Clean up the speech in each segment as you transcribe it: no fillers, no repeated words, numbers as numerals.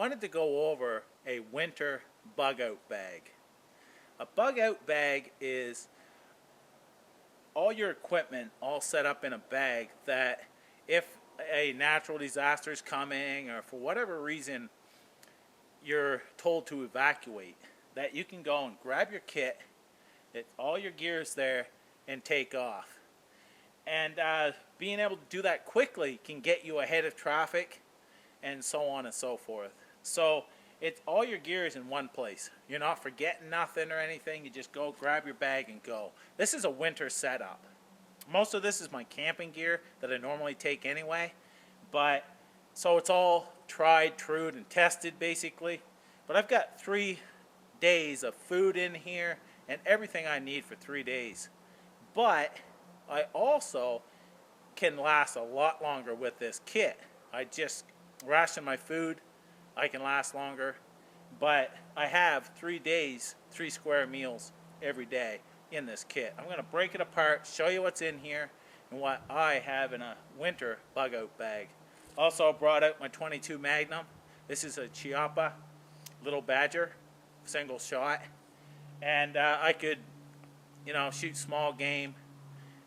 wanted to go over a winter bug out bag. A bug out bag is all your equipment all set up in a bag that if a natural disaster is coming or for whatever reason you're told to evacuate, that you can go and grab your kit, that all your gear is there, and take off. And being able to do that quickly can get you ahead of traffic and so on and so forth. So it's all your gear is in one place. You're not forgetting nothing or anything. You just go grab your bag and go. This is a winter setup. Most of this is my camping gear that I normally take anyway, but so it's all tried, true, and tested basically. But I've got 3 days of food in here and everything I need for 3 days. But I also can last a lot longer with this kit. I just ration my food, I can last longer, but I have 3 days, 3 square meals every day in this kit. I'm going to break it apart, show you what's in here and what I have in a winter bug out bag. Also brought out my .22 Magnum. This is a Chiapa little badger, single shot, and I could, shoot small game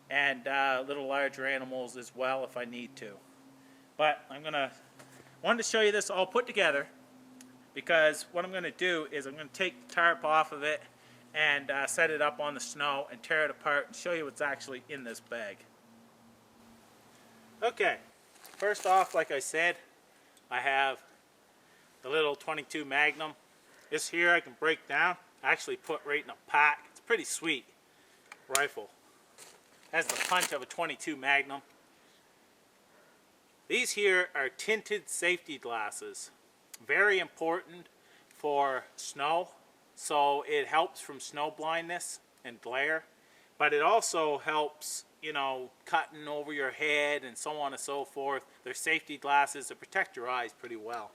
and little larger animals as well if I need to. But wanted to show you this all put together because what I'm going to do is I'm going to take the tarp off of it and set it up on the snow and tear it apart and show you what's actually in this bag. Okay, first off, like I said, I have the little .22 Magnum. This here I can break down, actually put right in a pack. It's a pretty sweet rifle. Has the punch of a .22 Magnum. These here are tinted safety glasses. Very important for snow, so it helps from snow blindness and glare, but it also helps, cutting over your head and so on and so forth. They're safety glasses that protect your eyes pretty well.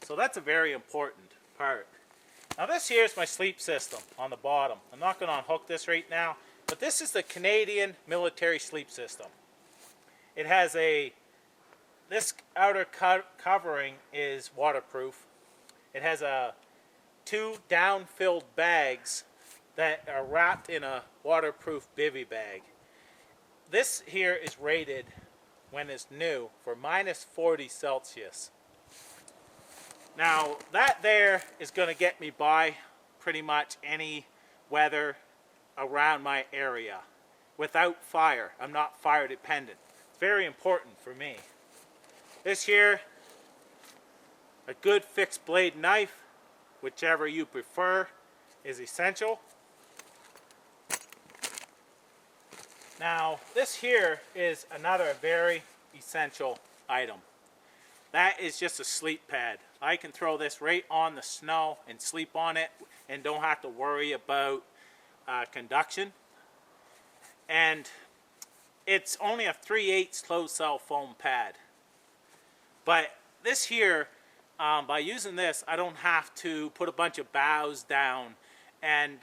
So that's a very important part. Now this here is my sleep system on the bottom. I'm not going to unhook this right now, but this is the Canadian military sleep system. It has this outer covering is waterproof. It has 2 down-filled bags that are wrapped in a waterproof bivy bag. This here is rated, when it's new, for -40 Celsius. Now that there is going to get me by pretty much any weather around my area without fire. I'm not fire dependent. It's very important for me. This here, a good fixed blade knife, whichever you prefer, is essential. Now this here is another very essential item. That is just a sleep pad. I can throw this right on the snow and sleep on it and don't have to worry about conduction. And it's only a 3/8 closed cell foam pad. But this here, by using this, I don't have to put a bunch of boughs down and,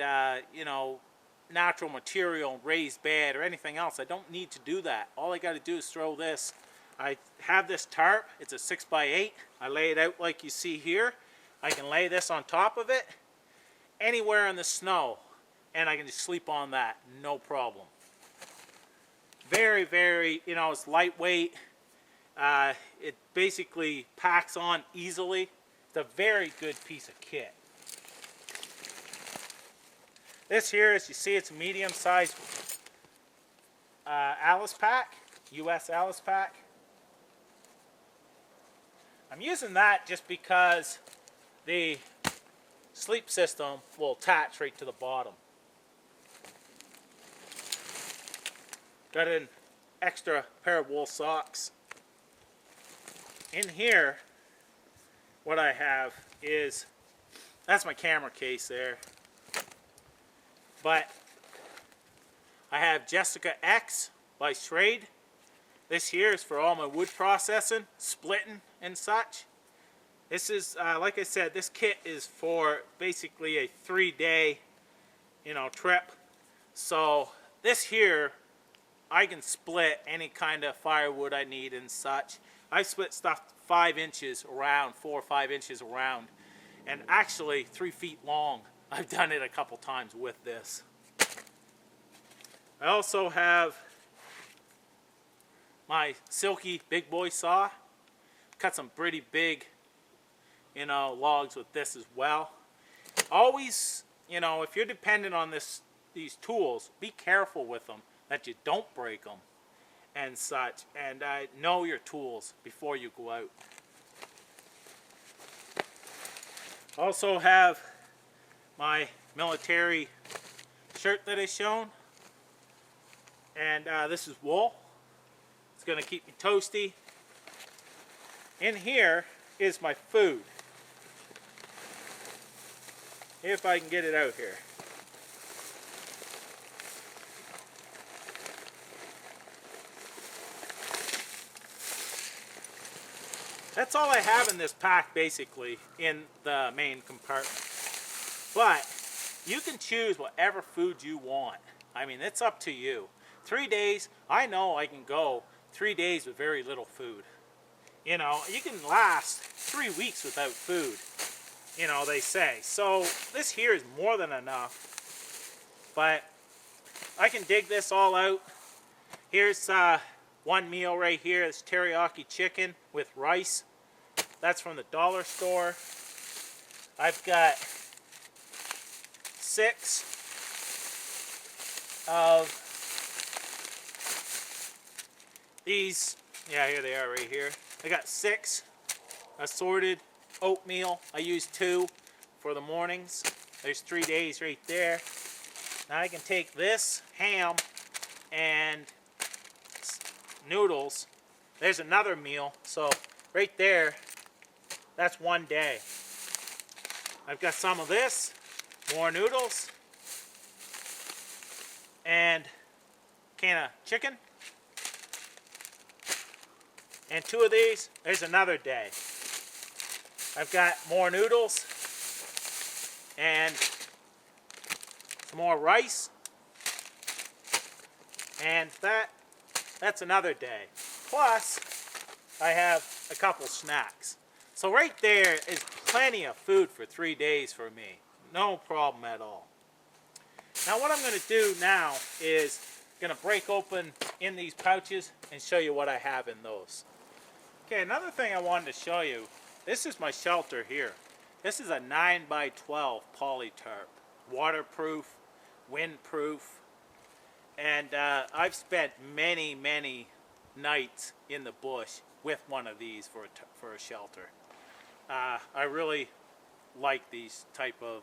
natural material, raised bed or anything else. I don't need to do that. All I got to do is throw this. I have this tarp. It's a 6x8. I lay it out like you see here. I can lay this on top of it anywhere in the snow and I can just sleep on that, no problem. Very, very, it's lightweight. It basically packs on easily. It's a very good piece of kit. This here, as you see, it's a medium-sized Alice pack, US Alice pack. I'm using that just because the sleep system will attach right to the bottom. Got an extra pair of wool socks. In here, what I have is, that's my camera case there. But I have Jessica X by Schrade. This here is for all my wood processing, splitting and such. This is, like I said, this kit is for basically a 3-day, trip. So this here, I can split any kind of firewood I need and such. I split stuff 5 inches around, 4 or 5 inches around, and actually 3 feet long. I've done it a couple times with this. I also have my silky big boy saw. Cut some pretty big, logs with this as well. Always, if you're dependent on these tools, be careful with them that you don't break them and such. And know your tools before you go out. Also have my military shirt that is shown. And this is wool. It's going to keep me toasty. In here is my food. If I can get it out here. That's all I have in this pack, basically, in the main compartment. But you can choose whatever food you want. I mean, it's up to you. 3 days, I know I can go 3 days with very little food. You can last 3 weeks without food, they say. So this here is more than enough. But I can dig this all out. Here's one meal right here. It's teriyaki chicken with rice. That's from the dollar store. I've got 6 of these. Yeah, here they are right here. I got 6 assorted oatmeal. I use 2 for the mornings. There's 3 days right there. Now I can take this ham and noodles. There's another meal. So right there, that's 1 day. I've got some of this, more noodles, and a can of chicken. And 2 of these, there's another day. I've got more noodles and some more rice. And that's another day. Plus, I have a couple snacks. So right there is plenty of food for 3 days for me. No problem at all. Now what I'm going to do now is going to break open in these pouches and show you what I have in those. Okay, another thing I wanted to show you, this is my shelter here. This is a 9x12 poly tarp, waterproof, windproof, and I've spent many nights in the bush with one of these for a shelter. I really like these type of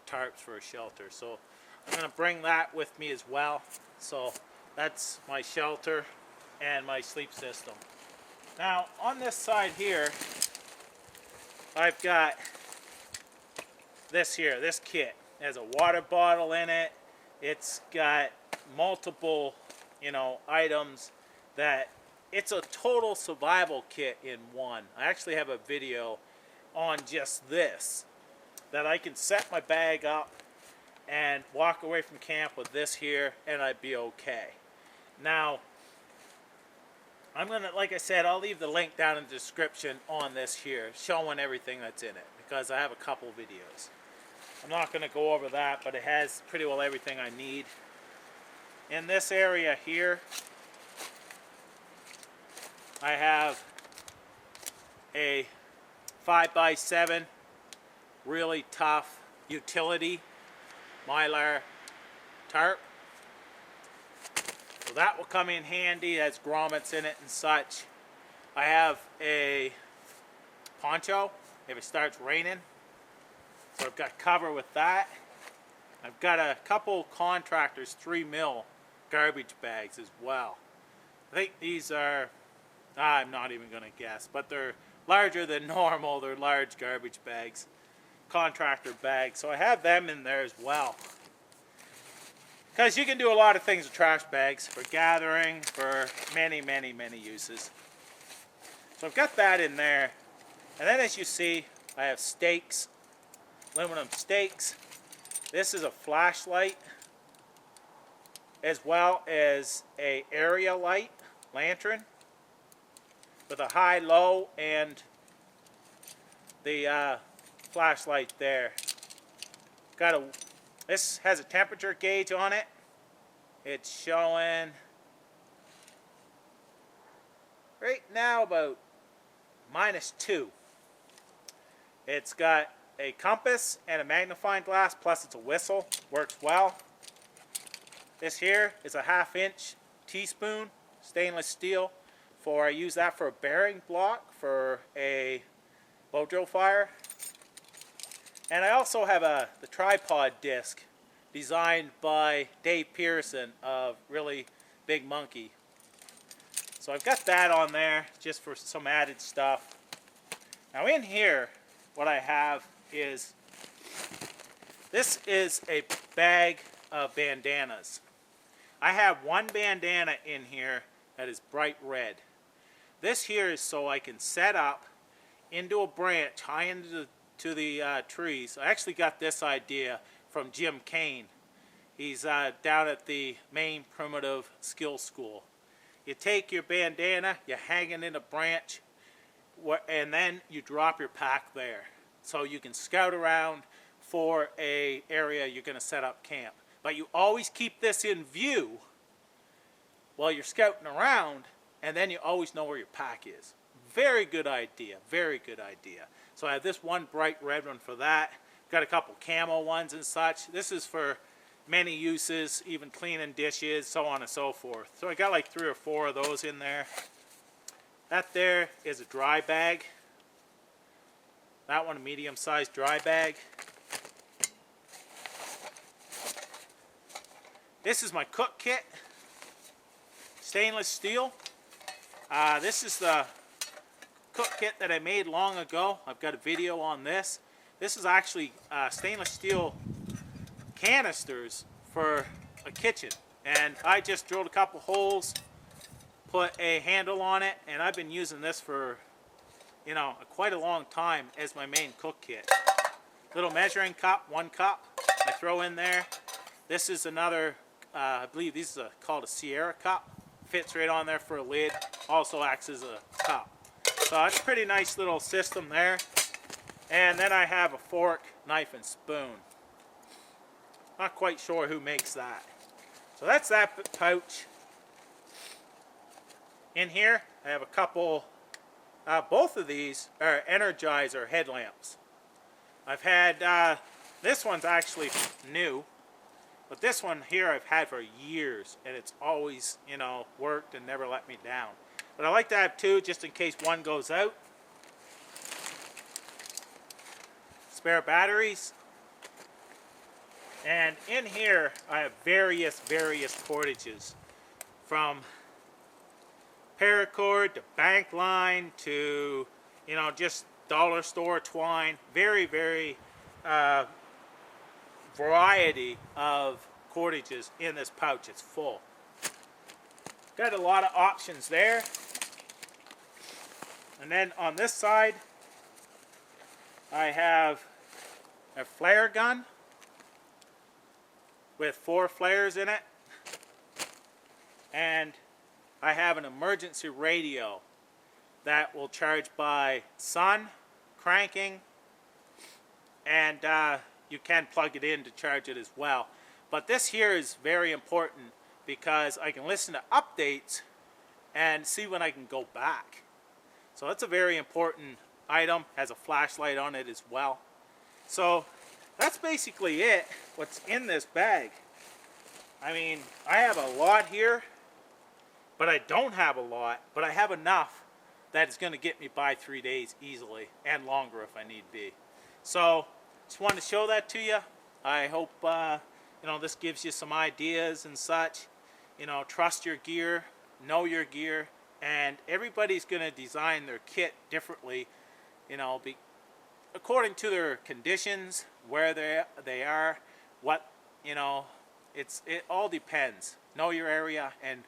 tarps for a shelter, so I'm going to bring that with me as well. So that's my shelter and my sleep system. Now on this side here, I've got this here, this kit. It has a water bottle in it. It's got multiple, items that it's a total survival kit in one. I actually have a video on just this, that I can set my bag up and walk away from camp with this here and I'd be okay. Now, I'm going to, like I said, I'll leave the link down in the description on this here, showing everything that's in it, because I have a couple videos. I'm not going to go over that, but it has pretty well everything I need. In this area here, I have a 5x7, really tough utility mylar tarp. So that will come in handy. It has grommets in it and such. I have a poncho if it starts raining. So I've got cover with that. I've got a couple contractors 3mm garbage bags as well. I think these are, I'm not even going to guess, but they're larger than normal. They're large garbage bags, contractor bags. So I have them in there as well. Because you can do a lot of things with trash bags, for gathering, for many uses. So I've got that in there. And then as you see, I have stakes, aluminum stakes. This is a flashlight, as well as a area light, lantern. with a high, low, and the flashlight there. This has a temperature gauge on it. It's showing right now about -2. It's got a compass and a magnifying glass, plus it's a whistle. Works well. This here is a 1/2-inch teaspoon, stainless steel. I use that for a bearing block for a bow drill fire. And I also have the tripod disc designed by Dave Pearson of Really Big Monkey. So I've got that on there just for some added stuff. Now in here, what I have is, this is a bag of bandanas. I have one bandana in here that is bright red. This here is so I can set up into a branch high into the trees. I actually got this idea from Jim Kane. He's down at the Maine Primitive Skills School. You take your bandana, you hang it in a branch, and then you drop your pack there. So you can scout around for a area you're going to set up camp. But you always keep this in view while you're scouting around, and then you always know where your pack is. Very good idea, very good idea. So I have this one bright red one for that. Got a couple camo ones and such. This is for many uses, even cleaning dishes, so on and so forth. So I got like 3 or 4 of those in there. That there is a dry bag. That one a medium-sized dry bag. This is my cook kit. Stainless steel. This is the cook kit that I made long ago. I've got a video on this. This is actually stainless steel canisters for a kitchen. And I just drilled a couple holes, put a handle on it, and I've been using this for, you know, quite a long time as my main cook kit. Little measuring cup, 1 cup, I throw in there. This is another, I believe these is called a Sierra cup. Fits right on there for a lid. Also acts as a cup. So it's a pretty nice little system there. And then I have a fork, knife, and spoon. Not quite sure who makes that. So that's that pouch. In here, I have a couple, both of these are Energizer headlamps. I've had, this one's actually new, but this one here I've had for years, and it's always, you know, worked and never let me down. But I like to have 2 just in case one goes out. Spare batteries. And in here I have various cordages, from paracord to bank line to, you know, just dollar store twine. Very variety of cordages in this pouch. It's full. Got a lot of options there. And then on this side I have a flare gun with 4 flares in it, and I have an emergency radio that will charge by sun, cranking, and you can plug it in to charge it as well. But this here is very important because I can listen to updates and see when I can go back. So that's a very important item. Has a flashlight on it as well. So that's basically it, what's in this bag. I mean, I have a lot here, but I don't have a lot, but I have enough that it's going to get me by 3 days easily, and longer if I need be. So just wanted to show that to you. I hope you know, this gives you some ideas and such. You know, trust your gear, know your gear, and everybody's going to design their kit differently, you know, according to their conditions, where they are, what, you know, it all depends. Know your area and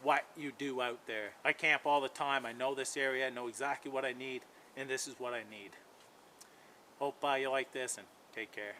what you do out there. I camp all the time. I know this area, I know exactly what I need, and this is what I need. Hope you like this, and take care.